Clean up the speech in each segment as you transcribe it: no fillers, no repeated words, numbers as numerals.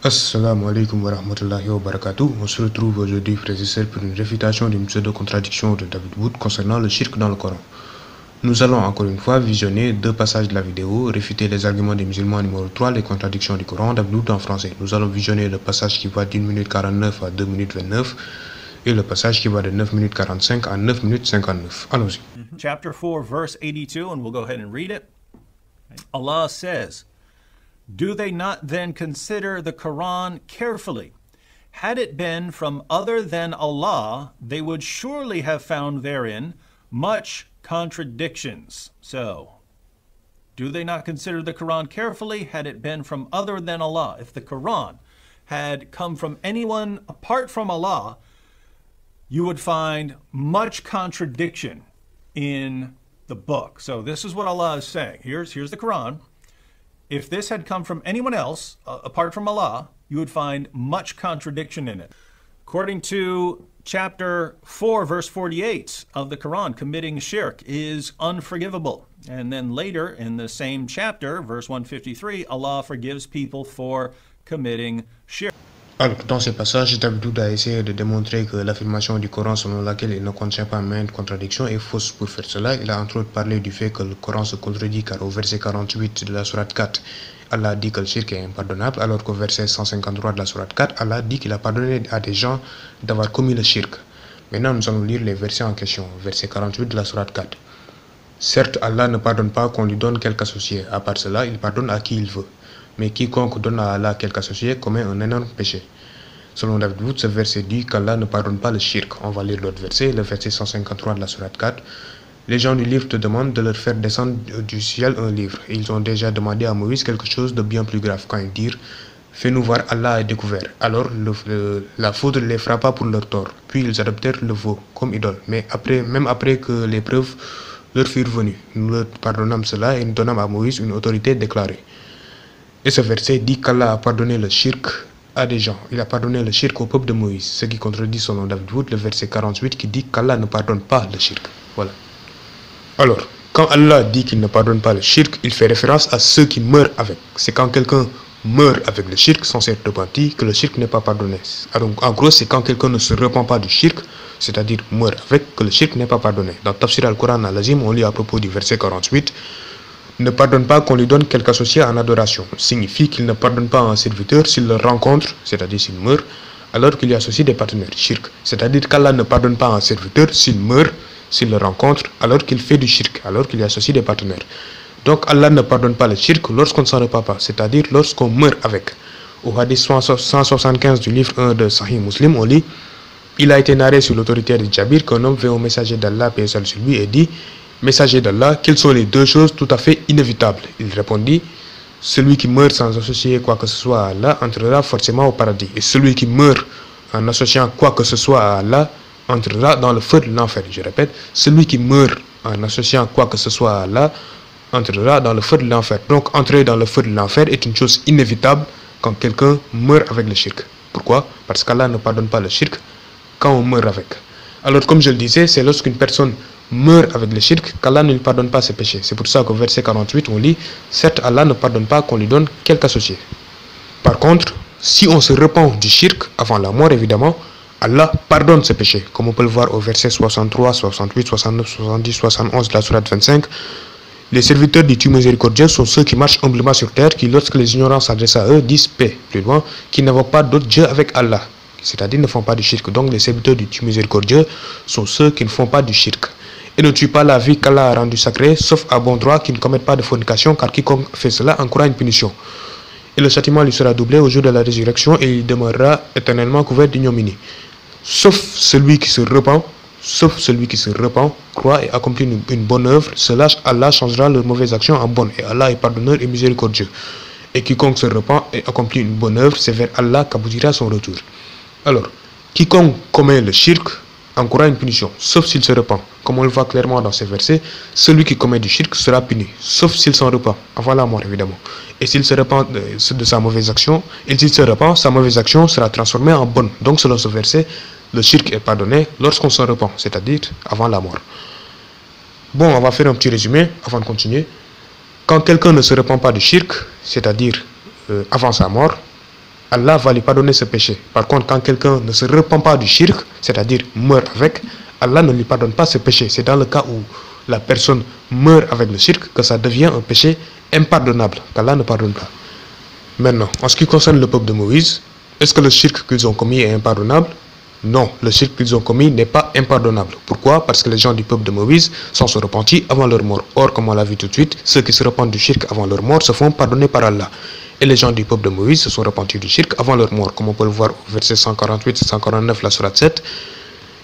Assalamu alaikum wa rahmatullahi wa barakatuh. On se retrouve aujourd'hui, frères et sœurs, pour une réfutation d'une pseudo-contradiction de David Wood concernant le shirk dans le Coran. Nous allons encore une fois visionner deux passages de la vidéo, réfuter les arguments des musulmans numéro 3, les contradictions du Coran, David Wood en français. Nous allons visionner le passage qui va d'1 minute 49 à 2 minutes 29 et le passage qui va de 9 minutes 45 à 9 minutes 59. Allons-y. Chapter 4, verse 82, and we'll go ahead and read it. Allah says, "Do they not then consider the Quran carefully? Had it been from other than Allah, they would surely have found therein much contradictions." So, do they not consider the Quran carefully? Had it been from other than Allah? If the Quran had come from anyone apart from Allah, you would find much contradiction in the book. So this is what Allah is saying. Here's the Quran. If this had come from anyone else, apart from Allah, you would find much contradiction in it. According to chapter 4, verse 48 of the Quran, committing shirk is unforgivable. And then later in the same chapter, verse 153, Allah forgives people for committing shirk. Alors, dans ce passage, David Wood a essayé de démontrer que l'affirmation du Coran selon laquelle il ne contient pas maintes contradictions est fausse. Pour faire cela, il a entre autres parlé du fait que le Coran se contredit, car au verset 48 de la sourate 4, Allah dit que le shirk est impardonnable, alors qu'au verset 153 de la sourate 4, Allah dit qu'il a pardonné à des gens d'avoir commis le shirk. Maintenant, nous allons lire les versets en question. Verset 48 de la sourate 4. Certes, Allah ne pardonne pas qu'on lui donne quelque associé. À part cela, il pardonne à qui il veut. Mais quiconque donne à Allah quelque associé commet un énorme péché. Selon David Wood, ce verset dit qu'Allah ne pardonne pas le shirk. On va lire l'autre verset, le verset 153 de la sourate 4. Les gens du livre te demandent de leur faire descendre du ciel un livre. Et ils ont déjà demandé à Moïse quelque chose de bien plus grave quand ils dirent « Fais-nous voir Allah est découvert ». Alors la foudre les frappa pour leur tort. Puis ils adoptèrent le veau comme idole. Mais même après que les preuves leur furent venues, nous leur pardonnâmes cela et nous donnâmes à Moïse une autorité déclarée. Et ce verset dit qu'Allah a pardonné le shirk à des gens. Il a pardonné le shirk au peuple de Moïse. Ce qui contredit selon David Wood le verset 48 qui dit qu'Allah ne pardonne pas le shirk. Voilà. Alors, quand Allah dit qu'il ne pardonne pas le shirk, il fait référence à ceux qui meurent avec. C'est quand quelqu'un meurt avec le shirk sans s'être repenti que le shirk n'est pas pardonné. Donc, en gros, c'est quand quelqu'un ne se repent pas du shirk, c'est-à-dire meurt avec, que le shirk n'est pas pardonné. Dans Tafsir al-Quran al-Azim, on lit à propos du verset 48, ne pardonne pas qu'on lui donne quelque associé en adoration. Signifie qu'il ne pardonne pas à un serviteur s'il le rencontre, c'est-à-dire s'il meurt, alors qu'il y associe des partenaires. Shirk. C'est-à-dire qu'Allah ne pardonne pas à un serviteur s'il meurt, s'il le rencontre, alors qu'il fait du shirk, alors qu'il y associe des partenaires. Donc Allah ne pardonne pas le shirk lorsqu'on ne s'en repent pas, c'est-à-dire lorsqu'on meurt avec. Au hadith 175 du livre 1 de Sahih Muslim, on lit « Il a été narré sur l'autorité de Jabir qu'un homme vint au messager d'Allah, paix et salut sur lui, et dit « Messager d'Allah, quelles sont les deux choses tout à fait inévitables ?» Il répondit « Celui qui meurt sans associer quoi que ce soit à Allah entrera forcément au paradis. Et celui qui meurt en associant quoi que ce soit à Allah entrera dans le feu de l'enfer. » Je répète, celui qui meurt en associant quoi que ce soit à Allah entrera dans le feu de l'enfer. Donc entrer dans le feu de l'enfer est une chose inévitable quand quelqu'un meurt avec le shirk. Pourquoi? Parce qu'Allah ne pardonne pas le shirk quand on meurt avec. Alors comme je le disais, c'est lorsqu'une personne meurt avec le shirk qu'Allah ne lui pardonne pas ses péchés. C'est pour ça qu'au verset 48 on lit « Certes Allah ne pardonne pas qu'on lui donne quelque associé ». Par contre, si on se repent du shirk avant la mort évidemment, Allah pardonne ses péchés. Comme on peut le voir au verset 63, 68, 69, 70, 71 de la sourate 25. Les serviteurs du Dieu miséricordieux sont ceux qui marchent humblement sur terre, qui lorsque les ignorants s'adressent à eux disent paix. Plus loin, qui n'invoquent pas d'autre Dieu avec Allah. C'est-à-dire ne font pas du shirk. Donc les serviteurs du Dieu miséricordieux sont ceux qui ne font pas du shirk. Et ne tue pas la vie qu'Allah a rendue sacrée, sauf à bon droit, qui ne commettent pas de fornication, car quiconque fait cela encourra une punition. Et le châtiment lui sera doublé au jour de la résurrection, et il demeurera éternellement couvert d'ignominie. Sauf celui qui se repent, croit et accomplit une bonne œuvre, cela Allah changera leurs mauvaises actions en bonnes, et Allah est pardonneur et miséricordieux. Et quiconque se repent et accomplit une bonne œuvre, c'est vers Allah qu'aboutira son retour. Alors, quiconque commet le shirk encourra une punition, sauf s'il se repent. Comme on le voit clairement dans ces versets, celui qui commet du shirk sera puni, sauf s'il s'en repent, avant la mort évidemment. Et s'il se repent de sa mauvaise action, sa mauvaise action sera transformée en bonne. Donc selon ce verset, le shirk est pardonné lorsqu'on s'en repent, c'est-à-dire avant la mort. Bon, on va faire un petit résumé avant de continuer. Quand quelqu'un ne se repent pas du shirk, c'est-à-dire avant sa mort, Allah va lui pardonner ce péché. Par contre, quand quelqu'un ne se repent pas du shirk, c'est-à-dire meurt avec, Allah ne lui pardonne pas ce péché. C'est dans le cas où la personne meurt avec le shirk que ça devient un péché impardonnable, qu'Allah ne pardonne pas. Maintenant, en ce qui concerne le peuple de Moïse, est-ce que le shirk qu'ils ont commis est impardonnable? Non, le shirk qu'ils ont commis n'est pas impardonnable. Pourquoi? Parce que les gens du peuple de Moïse sont repentis avant leur mort. Or, comme on l'a vu tout de suite, ceux qui se repentent du shirk avant leur mort se font pardonner par Allah. Et les gens du peuple de Moïse se sont repentis du shirk avant leur mort, comme on peut le voir au verset 148 et 149, la sourate 7.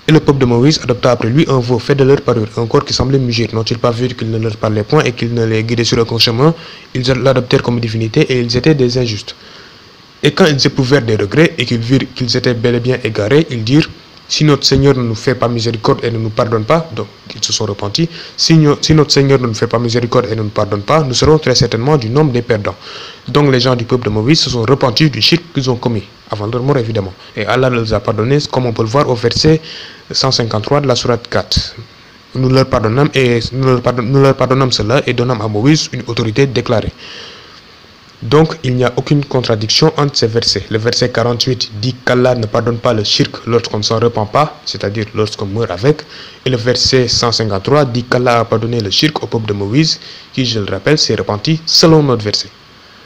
Et le peuple de Moïse adopta après lui un veau fait de leur parure, un corps qui semblait mugir. N'ont-ils pas vu qu'il ne leur parlait point et qu'il ne les guidait sur aucun chemin? Ils l'adoptèrent comme divinité et ils étaient des injustes. Et quand ils éprouvèrent des regrets et qu'ils virent qu'ils étaient bel et bien égarés, ils dirent: si notre Seigneur ne nous fait pas miséricorde et ne nous pardonne pas, donc ils se sont repentis, si notre Seigneur ne nous fait pas miséricorde et ne nous pardonne pas, nous serons très certainement du nombre des perdants. Donc les gens du peuple de Moïse se sont repentis du shirk qu'ils ont commis, avant leur mort évidemment. Et Allah les a pardonnés, comme on peut le voir au verset 153 de la sourate 4. Nous leur pardonnâmes cela et donnâmes à Moïse une autorité déclarée. Donc, il n'y a aucune contradiction entre ces versets. Le verset 48 dit qu'Allah ne pardonne pas le shirk lorsqu'on ne s'en repent pas, c'est-à-dire lorsqu'on meurt avec. Et le verset 153 dit qu'Allah a pardonné le shirk au peuple de Moïse, qui, je le rappelle, s'est repenti selon notre verset.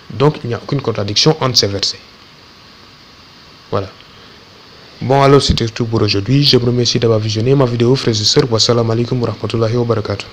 Donc, il n'y a aucune contradiction entre ces versets. Voilà. Bon, alors c'était tout pour aujourd'hui. Je vous remercie d'avoir visionné ma vidéo, frères et sœurs. Wassalamu alaikum wa rahmatullahi wa barakatuh.